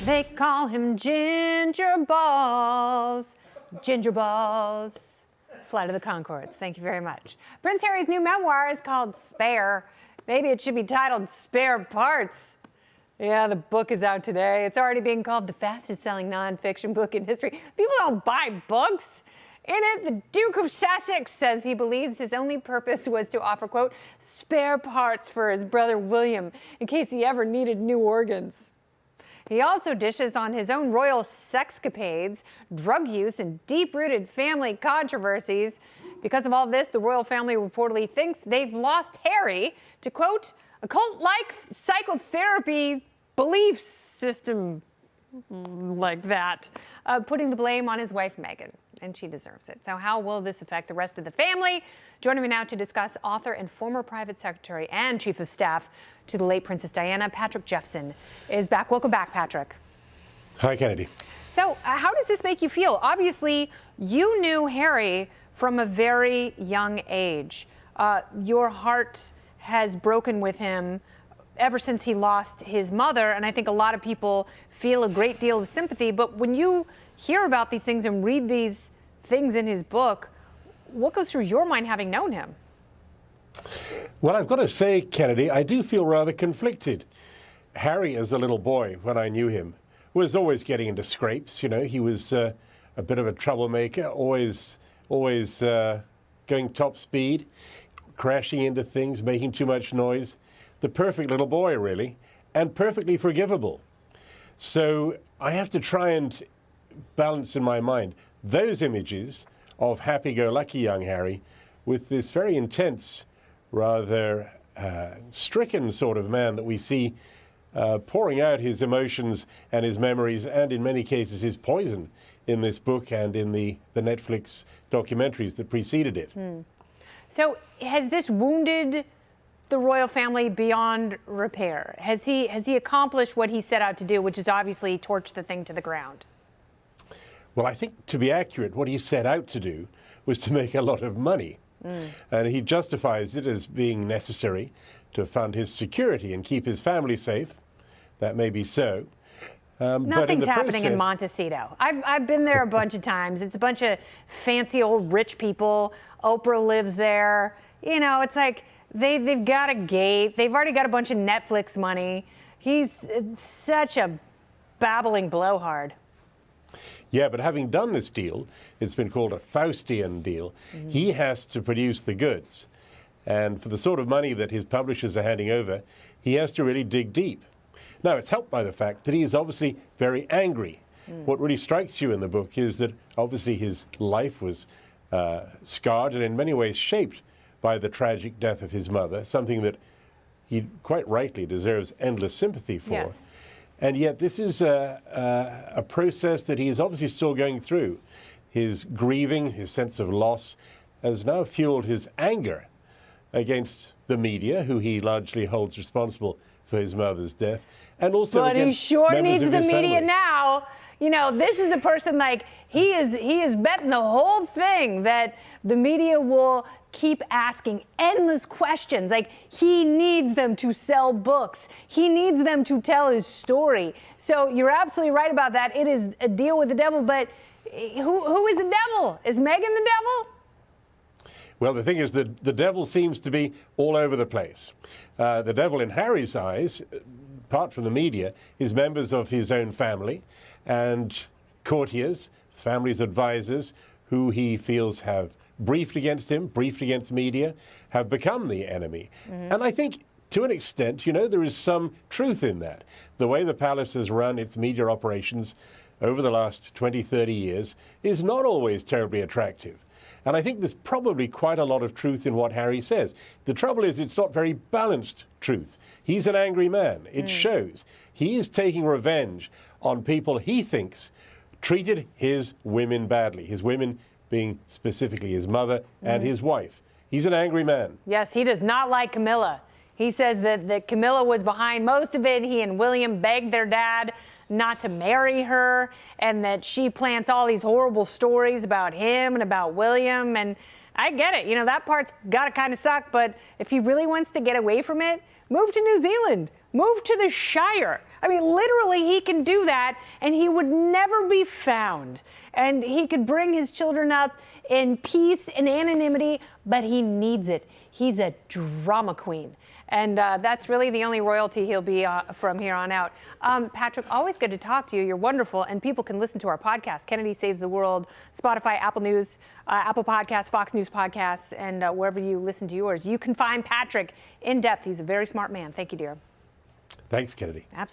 They call him Ginger Balls. Ginger Balls. Flight of the Conchords. Thank you very much. Prince Harry's new memoir is called Spare. Maybe it should be titled Spare Parts. Yeah, the book is out today. It's already being called the fastest-selling nonfiction book in history. People don't buy books. In it, the Duke of Sussex says he believes his only purpose was to offer, quote, spare parts for his brother William in case he ever needed new organs. He also dishes on his own royal sexcapades, drug use, and deep-rooted family controversies. Because of all this, the royal family reportedly thinks they've lost Harry to, quote, a cult-like psychotherapy belief system like that, putting the blame on his wife, Meghan, and she deserves it. So how will this affect the rest of the family? Joining me now to discuss, author and former private secretary and chief of staff to the late Princess Diana, Patrick Jephson, is back. Welcome back, Patrick. Hi, Kennedy. So how does this make you feel? Obviously, you knew Harry from a very young age. Your heart has broken with him ever since he lost his mother, and I think a lot of people feel a great deal of sympathy. But when you hear about these things and read these things in his book, what goes through your mind having known him? Well, I've got to say, Kennedy, I do feel rather conflicted. Harry, as a little boy, when I knew him, was always getting into scrapes. You know, he was a bit of a troublemaker, always going top speed, crashing into things, making too much noise. The perfect little boy, really, and perfectly forgivable. So I have to try and balance in my mind those images of happy-go-lucky young Harry with this very intense, rather stricken sort of man that we see pouring out his emotions and his memories, and in many cases his poison, in this book and in the Netflix documentaries that preceded it. So has this wounded the royal family beyond repair? Has he accomplished what he set out to do, which is obviously torch the thing to the ground? Well, I think, to be accurate, what he set out to do was to make a lot of money. And he justifies it as being necessary to fund his security and keep his family safe. That may be so. Nothing's happening in Montecito. I've been there a bunch of times. It's a bunch of fancy old rich people. Oprah lives there. You know, it's like they've got a gate. They've already got a bunch of Netflix money. He's such a babbling blowhard. Yeah, but having done this deal, it's been called a Faustian deal. He has to produce the goods. And for the sort of money that his publishers are handing over, he has to really dig deep. Now, it's helped by the fact that he is obviously very angry. What really strikes you in the book is that obviously his life was scarred and in many ways shaped by the tragic death of his mother, something that he quite rightly deserves endless sympathy for. Yes. And yet this is a process that he is obviously still going through. His grieving, his sense of loss, has now fueled his anger against the media, who he largely holds responsible for his mother's death, and also but against he sure members needs of the his media family. now. You know, this is a person like he is betting the whole thing that the media will keep asking endless questions. Like, he needs them to sell books. He needs them to tell his story. So you're absolutely right about that. It is a deal with the devil. But who is the devil? Is Meghan the devil? Well, the thing is that the devil seems to be all over the place. The devil in Harry's eyes, apart from the media, is members of his own family and courtiers, family's advisors, who he feels have briefed against him, briefed against media, have become the enemy. And I think, to an extent, you know, there is some truth in that. The way the palace has run its media operations over the last 20, 30 years is not always terribly attractive. And I think there's probably quite a lot of truth in what Harry says. The trouble is, it's not very balanced truth. He's an angry man. It shows. He is taking revenge on people he thinks treated his women badly, his women being specifically his mother and his wife. He's an angry man. Yes, he does not like Camilla. He says that Camilla was behind most of it. He and William begged their dad not to marry her, and that she plants all these horrible stories about him and about William. And I get it. You know, that part's got to kind of suck. But if he really wants to get away from it, move to New Zealand. Move to the Shire. I mean, literally, he can do that, and he would never be found. And he could bring his children up in peace and anonymity, but he needs it. He's a drama queen. And that's really the only royalty he'll be from here on out. Patrick, always good to talk to you. You're wonderful. And people can listen to our podcast, Kennedy Saves the World, Spotify, Apple News, Apple Podcasts, Fox News Podcasts, and wherever you listen to yours. You can find Patrick in depth. He's a very smart man. Thank you, dear. Thanks, Kennedy. Absolutely.